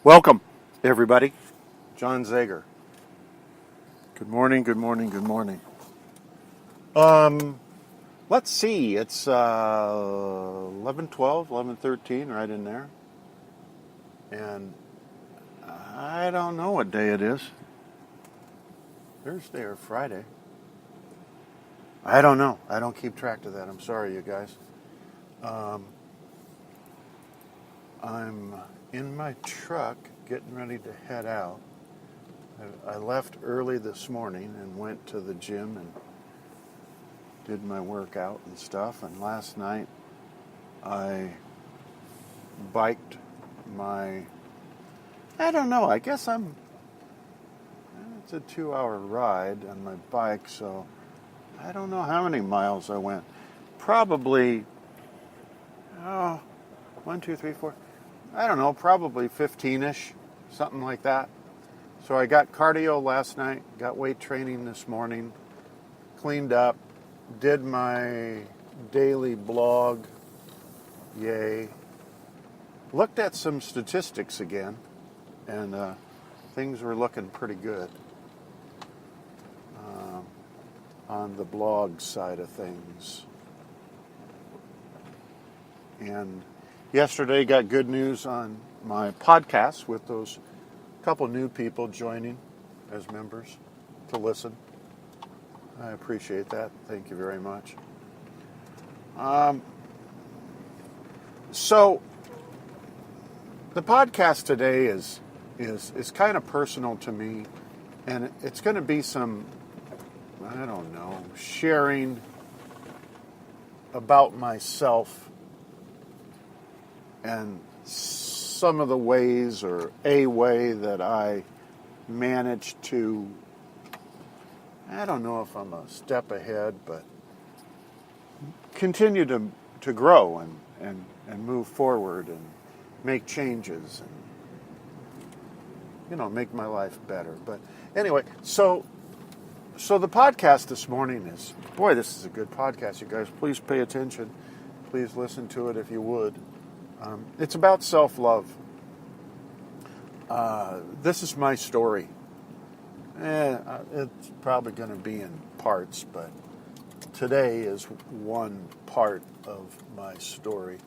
Welcome, everybody. John Zager. Good morning, good morning, good morning. Let's see. It's 11:12, 11:13, right in there. And I don't know what day it is. Thursday or Friday. I don't know. I don't keep track of that. I'm sorry, you guys. I'm in my truck getting ready to head out. I left early this morning and went to the gym and did my workout and stuff. And last night I biked I don't know, I guess it's a 2-hour ride on my bike, so I don't know how many miles I went. Probably, 1, 2, 3, 4, I don't know, probably 15-ish, something like that. So I got cardio last night, got weight training this morning, cleaned up, did my daily blog, yay. Looked at some statistics again, and things were looking pretty good on the blog side of things. And yesterday got good news on my podcast with those couple new people joining as members to listen. I appreciate that. Thank you very much. So the podcast today is kind of personal to me, and it's going to be some, I don't know, sharing about myself and some of the ways, or a way that I managed to, I don't know if I'm a step ahead, but continue to grow and move forward and make changes and, make my life better. But anyway, so the podcast this morning is, boy, this is a good podcast, you guys. Please pay attention. Please listen to it if you would. It's about self-love. This is my story. It's probably going to be in parts, but today is one part of my story,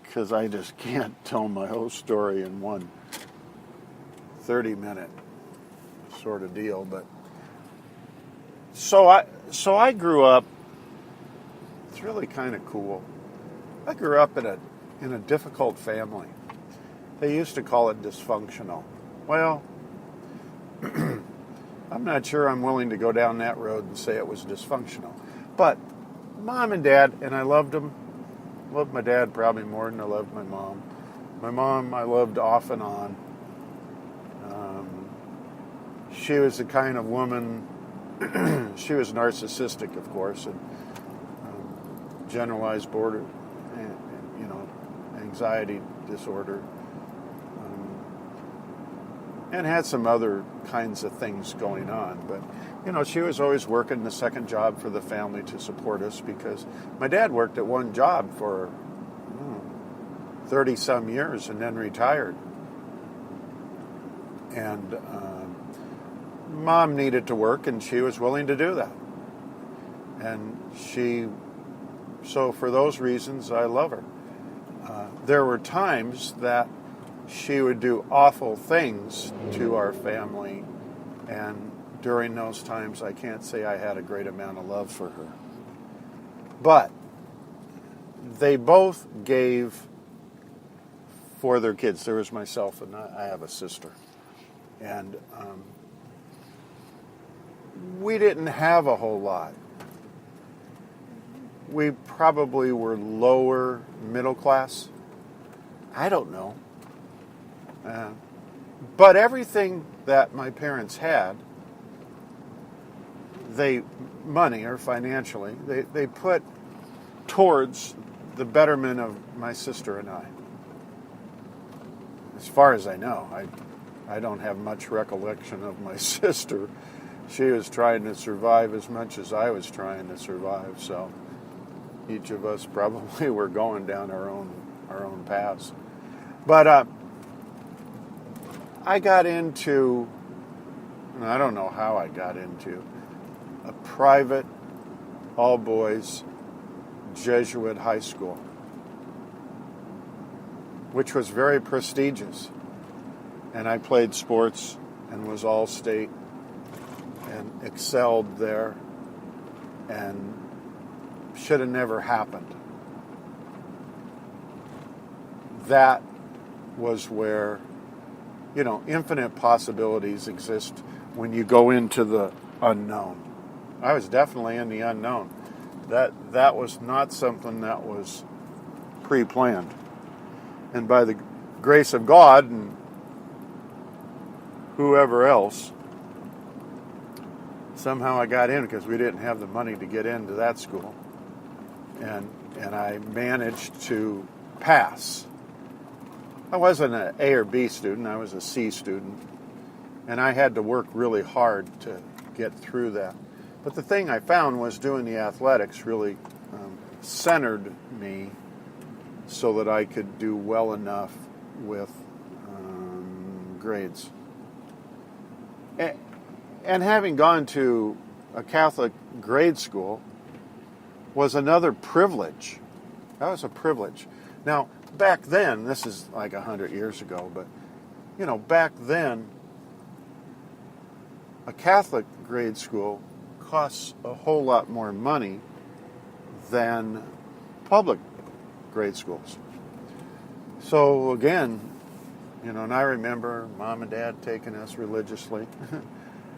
because I just can't tell my whole story in one 30-minute sort of deal. But so I grew up. It's really kind of cool. I grew up in a difficult family. They used to call it dysfunctional. Well, I'm not sure I'm willing to go down that road and say it was dysfunctional. But mom and dad, and I loved them. Loved my dad probably more than I loved my mom. My mom I loved off and on. She was the kind of woman, she was narcissistic, of course, and generalized border, anxiety disorder, and had some other kinds of things going on. But, she was always working the second job for the family to support us, because my dad worked at one job for 30-some years and then retired. And mom needed to work, and she was willing to do that. And so for those reasons, I love her. There were times that she would do awful things to our family, and during those times, I can't say I had a great amount of love for her. But they both gave for their kids. There was myself, and I have a sister. And we didn't have a whole lot. We probably were lower middle class. I don't know. But everything that my parents had, money or financially, they put towards the betterment of my sister and I. As far as I know, I don't have much recollection of my sister. She was trying to survive as much as I was trying to survive, so each of us probably were going down our own paths. But I got into, and I don't know how I got into, a private, all-boys Jesuit high school, which was very prestigious. And I played sports and was all-state and excelled there, and should have never happened. That was where, infinite possibilities exist when you go into the unknown. I was definitely in the unknown. That was not something that was pre-planned. And by the grace of God and whoever else, somehow I got in because we didn't have the money to get into that school. And I managed to pass. I wasn't an A or B student, I was a C student. And I had to work really hard to get through that. But the thing I found was doing the athletics really centered me so that I could do well enough with grades. And having gone to a Catholic grade school was another privilege. That was a privilege. Now, back then, this is like 100 years ago, but, back then, a Catholic grade school costs a whole lot more money than public grade schools. So again, and I remember Mom and Dad taking us religiously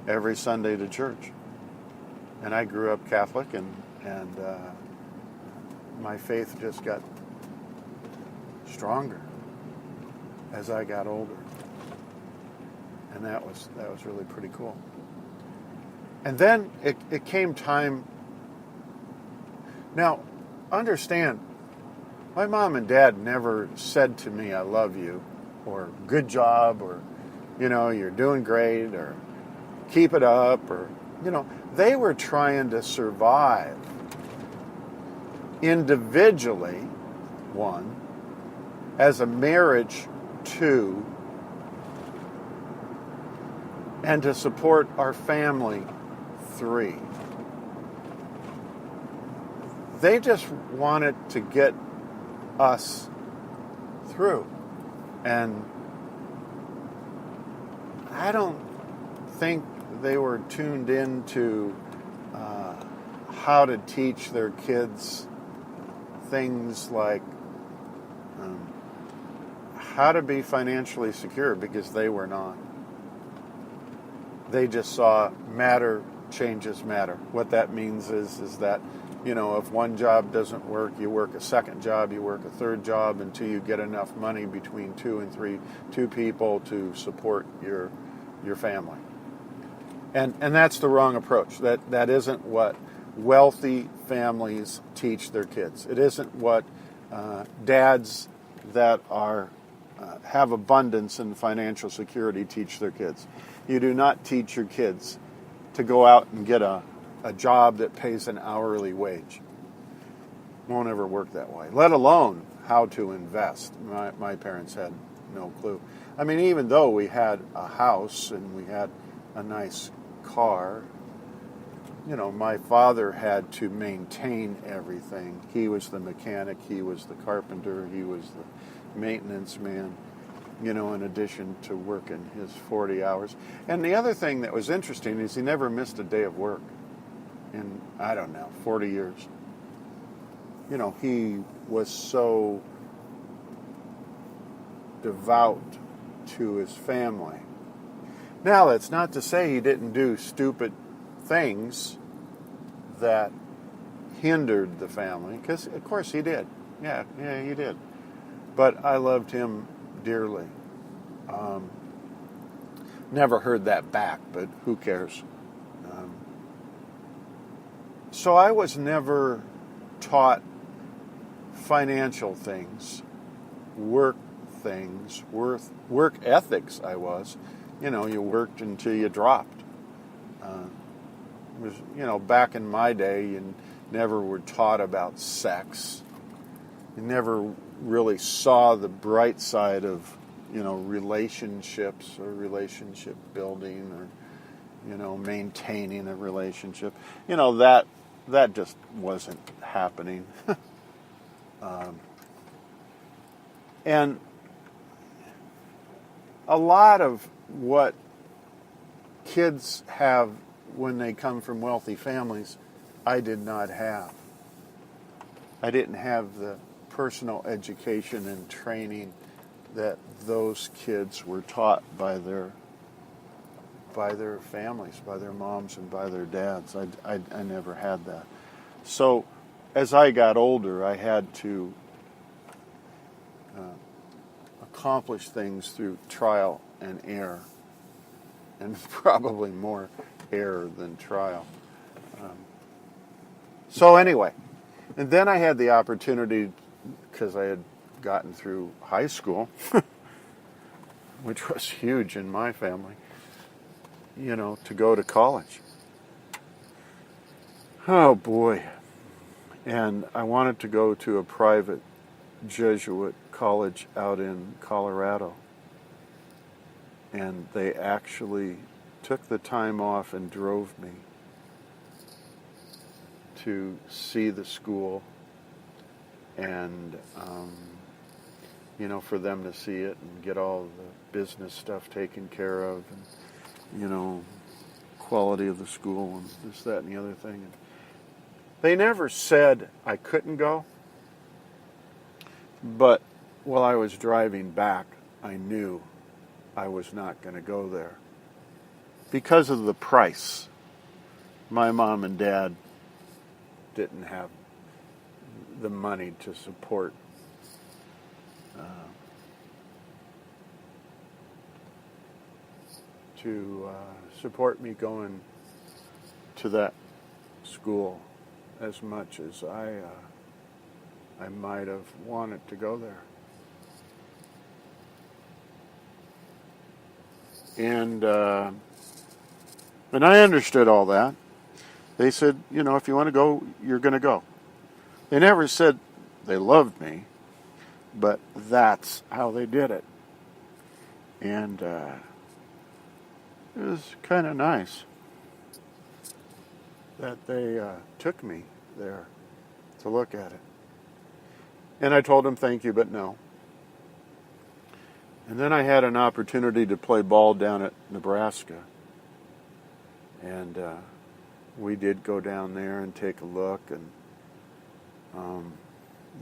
every Sunday to church. And I grew up Catholic, and my faith just got stronger as I got older. And that was really pretty cool. And then it came time. Now, understand, my mom and dad never said to me, I love you, or good job, or, you're doing great, or keep it up, or, they were trying to survive individually, one, as a marriage, two, and to support our family, three. They just wanted to get us through. And I don't think they were tuned into how to teach their kids things like how to be financially secure, because they were not. They just saw matter changes matter. What that means is that, if one job doesn't work, you work a second job, you work a third job until you get enough money between two people to support your family. And that's the wrong approach. That isn't what wealthy families teach their kids. It isn't what dads that have abundance and financial security teach their kids. You do not teach your kids to go out and get a job that pays an hourly wage. Won't ever work that way, let alone how to invest. My parents had no clue. I mean, even though we had a house and we had a nice car, my father had to maintain everything. He was the mechanic, he was the carpenter, he was the maintenance man, in addition to working his 40 hours. And the other thing that was interesting is he never missed a day of work in, 40 years. He was so devout to his family. Now, that's not to say he didn't do stupid things that hindered the family, because of course he did. Yeah, he did. But I loved him dearly. Never heard that back, but who cares? So I was never taught financial things, work things, work ethics. I was. You worked until you dropped. It was, back in my day, you never were taught about sex. You never really saw the bright side of relationships or relationship building or, maintaining a relationship. That just wasn't happening. And a lot of what kids have when they come from wealthy families, I did not have. I didn't have the personal education and training that those kids were taught by their families, by their moms and by their dads. I never had that. So as I got older, I had to accomplish things through trial and error, and probably more error than trial. So anyway, and then I had the opportunity, because I had gotten through high school, which was huge in my family, to go to college. Oh boy. And I wanted to go to a private Jesuit college out in Colorado. And they actually took the time off and drove me to see the school and, for them to see it and get all the business stuff taken care of and, quality of the school and this, that, and the other thing. And they never said I couldn't go, but while I was driving back, I knew I was not going to go there because of the price. My mom and dad didn't have the money to support me going to that school as much as I might have wanted to go there. And I understood all that. They said, if you want to go, you're going to go. They never said they loved me, but that's how they did it. And it was kind of nice that they took me there to look at it. And I told them thank you, but no. And then I had an opportunity to play ball down at Nebraska. And we did go down there and take a look. And,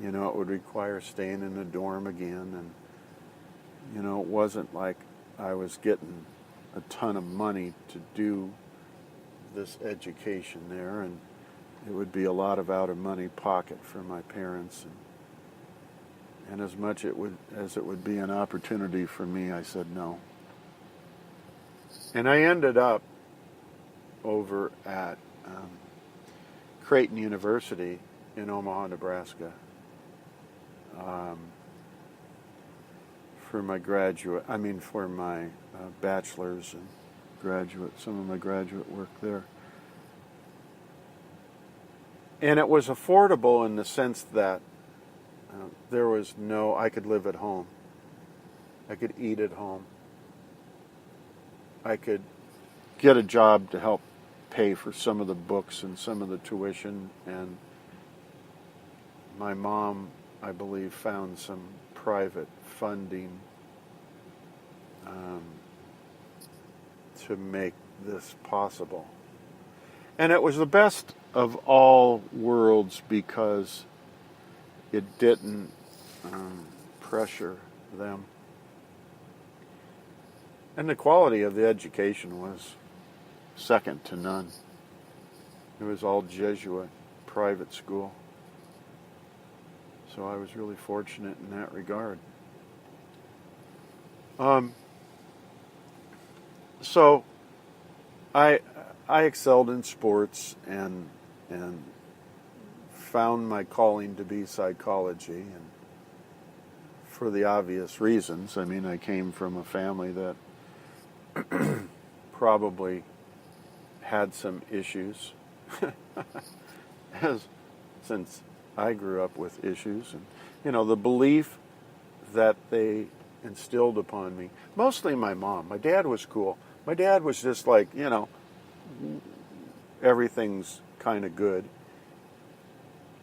it would require staying in a dorm again. And, it wasn't like I was getting a ton of money to do this education there. And it would be a lot of out-of-money pocket for my parents. And as much as it would be an opportunity for me, I said no. And I ended up over at Creighton University in Omaha, Nebraska, for my bachelor's and some of my graduate work there. And it was affordable in the sense that I could live at home. I could eat at home. I could get a job to help pay for some of the books and some of the tuition. And my mom, I believe, found some private funding to make this possible. And it was the best of all worlds because it didn't pressure them. And the quality of the education was second to none. It was all Jesuit private school. So I was really fortunate in that regard. So I excelled in sports and found my calling to be psychology, and for the obvious reasons. I mean, I came from a family that probably had some issues, since I grew up with issues, and the belief that they instilled upon me. Mostly my mom. My dad was cool. My dad was just like, everything's kind of good,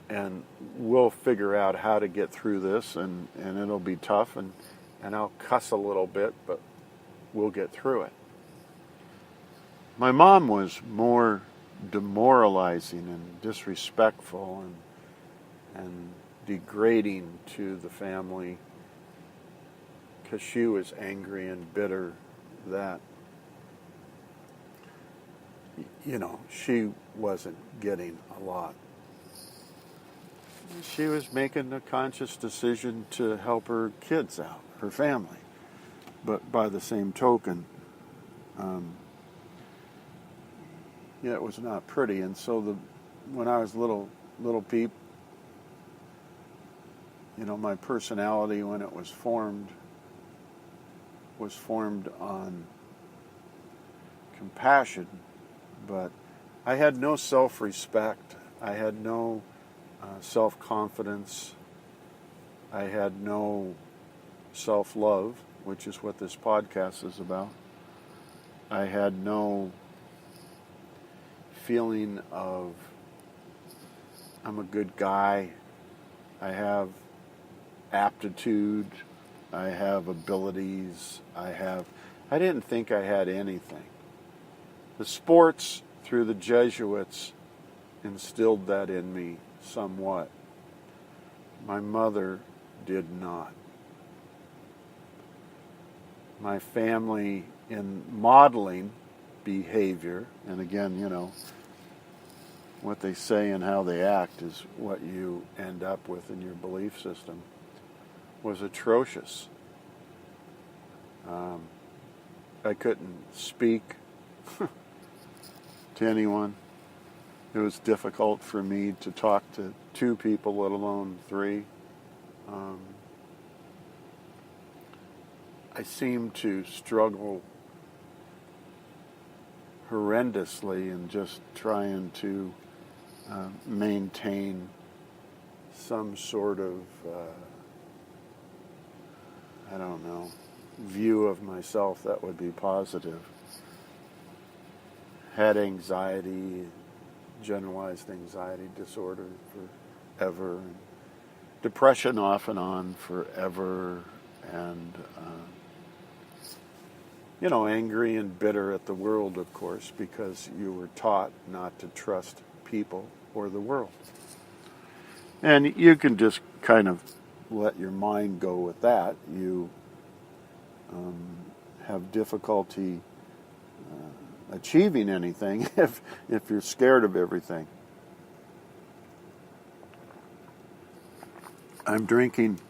and we'll figure out how to get through this, and it'll be tough, and I'll cuss a little bit, but we'll get through it. My mom was more demoralizing and disrespectful and degrading to the family because she was angry and bitter that, she wasn't getting a lot. She was making a conscious decision to help her kids out, her family. But by the same token, it was not pretty. And so when I was little peep, my personality when it was formed on compassion, but I had no self-respect. I had no self-confidence. I had no self-love, which is what this podcast is about. I had no feeling of I'm a good guy. I have aptitude. I have abilities. I didn't think I had anything. The sports through the Jesuits instilled that in me somewhat. My mother did not. My family in modeling behavior, and again, what they say and how they act is what you end up with in your belief system, was atrocious. I couldn't speak to anyone. It was difficult for me to talk to two people, let alone three. I seemed to struggle horrendously in just trying to maintain some sort of, view of myself that would be positive. Had anxiety, generalized anxiety disorder forever, and depression off and on forever, and angry and bitter at the world, of course, because you were taught not to trust people or the world. And you can just kind of let your mind go with that. You have difficulty achieving anything if you're scared of everything. I'm drinking,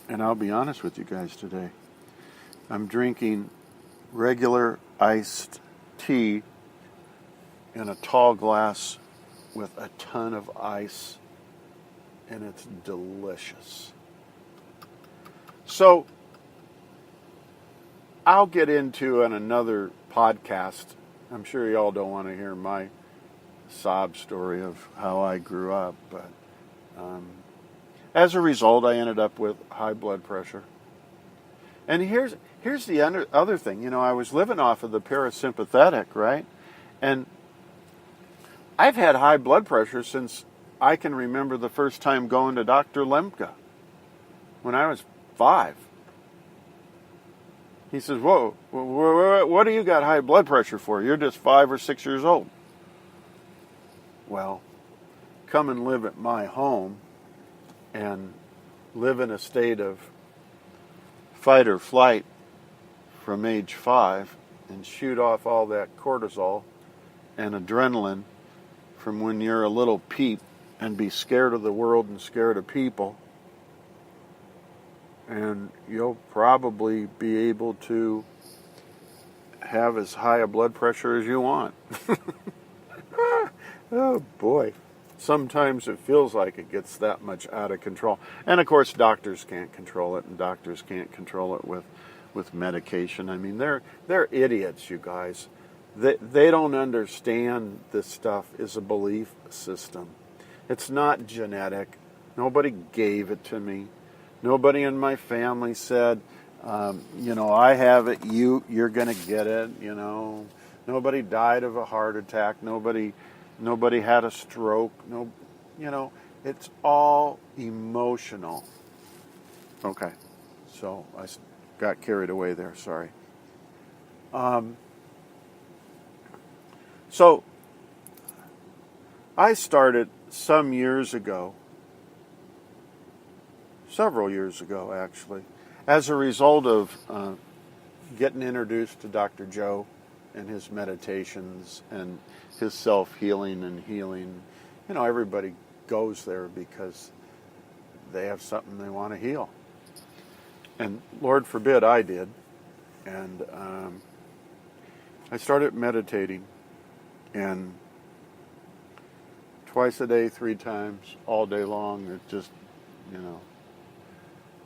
and I'll be honest with you guys today, I'm drinking regular iced tea in a tall glass with a ton of ice, and it's delicious. So, I'll get into in another podcast. I'm sure y'all don't want to hear my sob story of how I grew up, but as a result, I ended up with high blood pressure. And here's the other thing. I was living off of the parasympathetic, right? And I've had high blood pressure since I can remember the first time going to Dr. Lemke when I was 5. He says, "Whoa, what do you got high blood pressure for? You're just 5 or 6 years old." Well, come and live at my home and live in a state of fight or flight from age 5 and shoot off all that cortisol and adrenaline from when you're a little peep and be scared of the world and scared of people. And you'll probably be able to have as high a blood pressure as you want. Oh boy. Sometimes it feels like it gets that much out of control. And of course doctors can't control it, and doctors can't control it with medication. I mean, they're idiots, you guys. They don't understand this stuff is a belief system. It's not genetic. Nobody gave it to me. Nobody in my family said, I have it. You're going to get it. Nobody died of a heart attack. Nobody had a stroke. No, it's all emotional. Okay, so I got carried away there. Sorry. So I started several years ago, actually, as a result of getting introduced to Dr. Joe and his meditations and his self-healing and healing. Everybody goes there because they have something they want to heal. And Lord forbid I did. And I started meditating, and twice a day, 3 times, all day long, it just,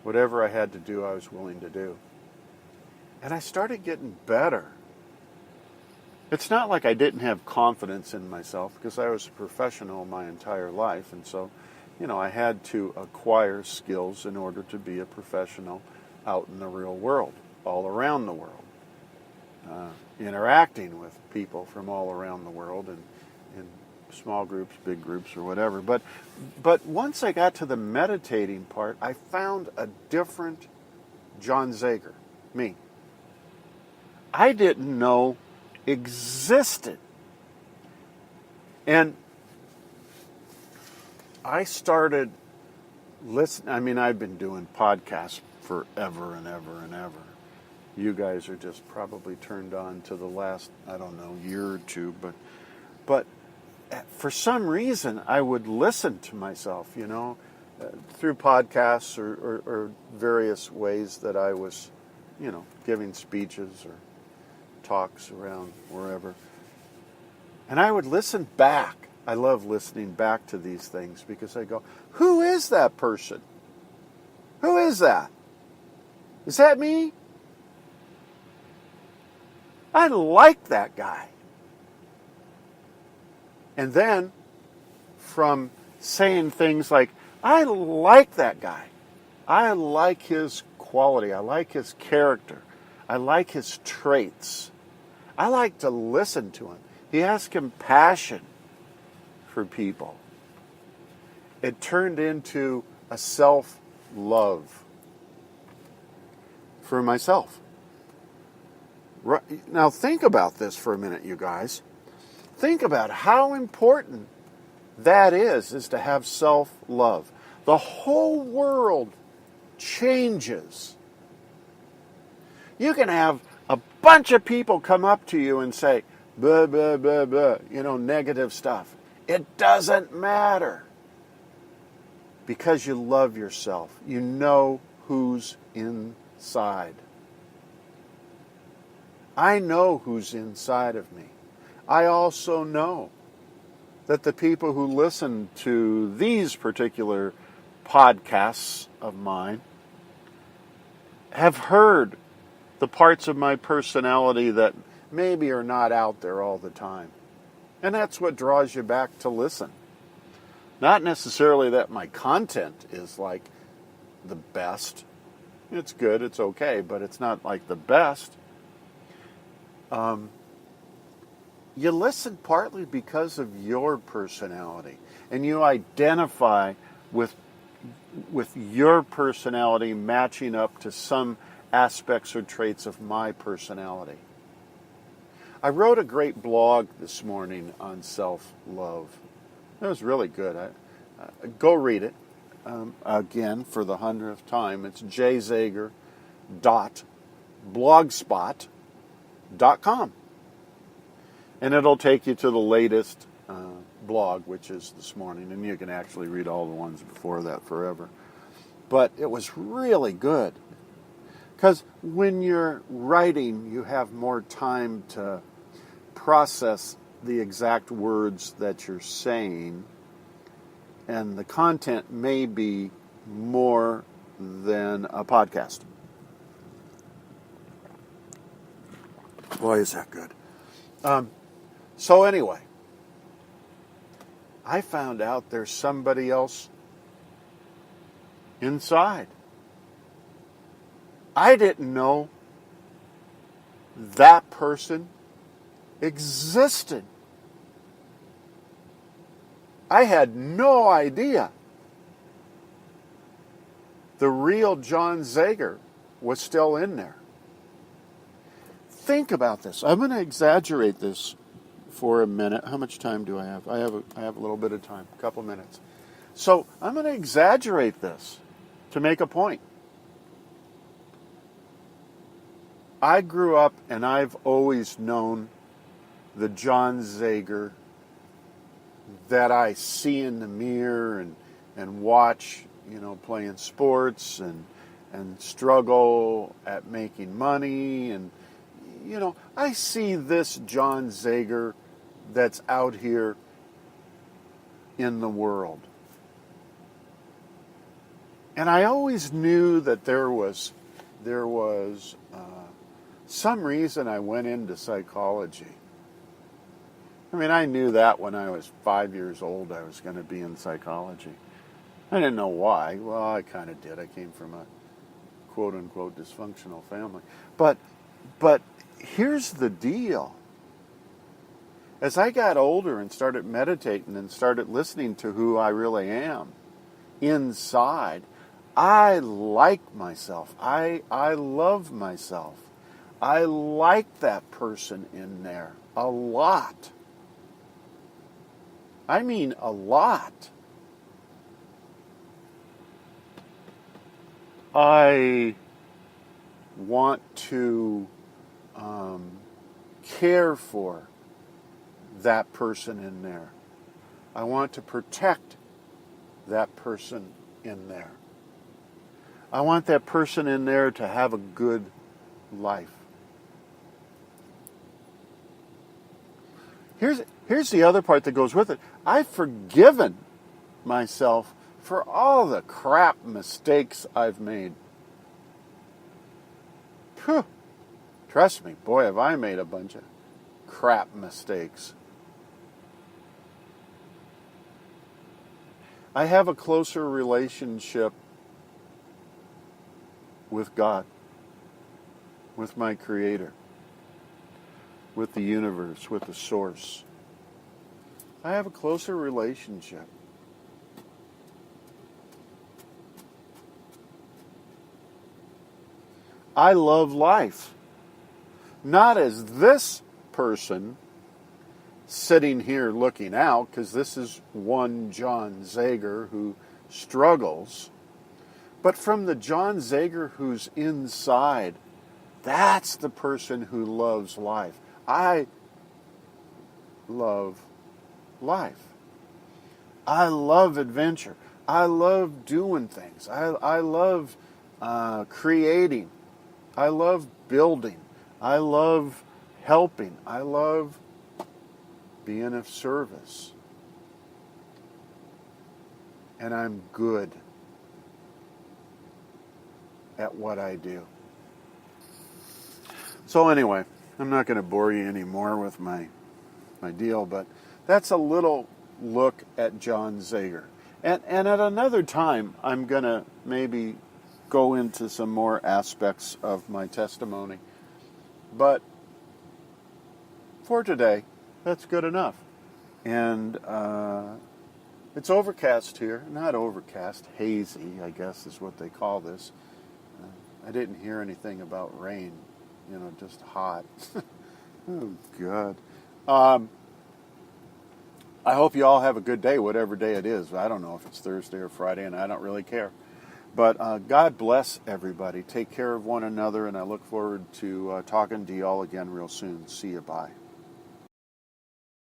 whatever I had to do, I was willing to do. And I started getting better. It's not like I didn't have confidence in myself, because I was a professional my entire life, and so, I had to acquire skills in order to be a professional out in the real world, all around the world, interacting with people from all around the world, and in small groups, big groups, or whatever. But once I got to the meditating part, I found a different John Zager, me. I didn't know existed. And I started listening. I've been doing podcasts forever and ever and ever. You guys are just probably turned on to the last, year or two, but for some reason I would listen to myself, through podcasts or various ways that I was, giving speeches or talks around wherever. And I would listen back. I love listening back to these things because I go, who is that person? Who is that? Is that me? I like that guy. And then from saying things like, I like that guy. I like his quality. I like his character. I like his traits. I like to listen to him. He has compassion for people. It turned into a self-love for myself. Right. Now think about this for a minute, you guys. Think about how important that is to have self-love. The whole world changes. You can have a bunch of people come up to you and say, blah, blah, blah, blah, negative stuff. It doesn't matter. Because you love yourself. You know who's inside. I know who's inside of me. I also know that the people who listen to these particular podcasts of mine have heard the parts of my personality that maybe are not out there all the time. And that's what draws you back to listen. Not necessarily that my content is like the best. It's good, it's okay, but it's not like the best. You listen partly because of your personality, and you identify with your personality matching up to some aspects or traits of my personality. I wrote a great blog this morning on self-love. It was really good. Go read it. Again, for the 100th time, it's jzager.blogspot.com. And it'll take you to the latest blog, which is this morning. And you can actually read all the ones before that forever. But it was really good. Because when you're writing, you have more time to process the exact words that you're saying. And the content may be more than a podcast. Boy, is that good. So anyway, I found out there's somebody else inside. I didn't know that person existed. I had no idea the real John Zager was still in there. Think about this. I'm going to exaggerate this for a minute. How much time do I have? I have a little bit of time, a couple minutes. So I'm going to exaggerate this to make a point. I grew up and I've always known the John Zager that I see in the mirror and watch, playing sports and struggle at making money. And, I see this John Zager that's out here in the world. And I always knew that there was some reason I went into psychology. I mean, I knew that when I was 5 years old I was going to be in psychology. I didn't know why. Well, I kind of did. I came from a quote-unquote dysfunctional family. But here's the deal. As I got older and started meditating and started listening to who I really am inside, I like myself. I love myself. I like that person in there a lot. I mean a lot. I want to care for that person in there. I want to protect that person in there. I want that person in there to have a good life. Here's the other part that goes with it. I've forgiven myself for all the crap mistakes I've made. Phew. Trust me, boy, have I made a bunch of crap mistakes. I have a closer relationship with God, with my Creator, with the universe, with the Source. I have a closer relationship. I love life. Not as this person sitting here looking out, because this is one John Zager who struggles, but from the John Zager who's inside. That's the person who loves life. I love life. I love adventure. I love doing things. I love creating. I love building. I love helping. I love being of service. And I'm good at what I do. So anyway, I'm not going to bore you anymore with my deal, but that's a little look at John Zager. And at another time, I'm going to maybe go into some more aspects of my testimony. But for today, that's good enough. And it's overcast here. Not overcast, hazy, I guess is what they call this. I didn't hear anything about rain. Just hot. Oh, God. I hope you all have a good day, whatever day it is. I don't know if it's Thursday or Friday, and I don't really care. But God bless everybody. Take care of one another, and I look forward to talking to you all again real soon. See you. Bye.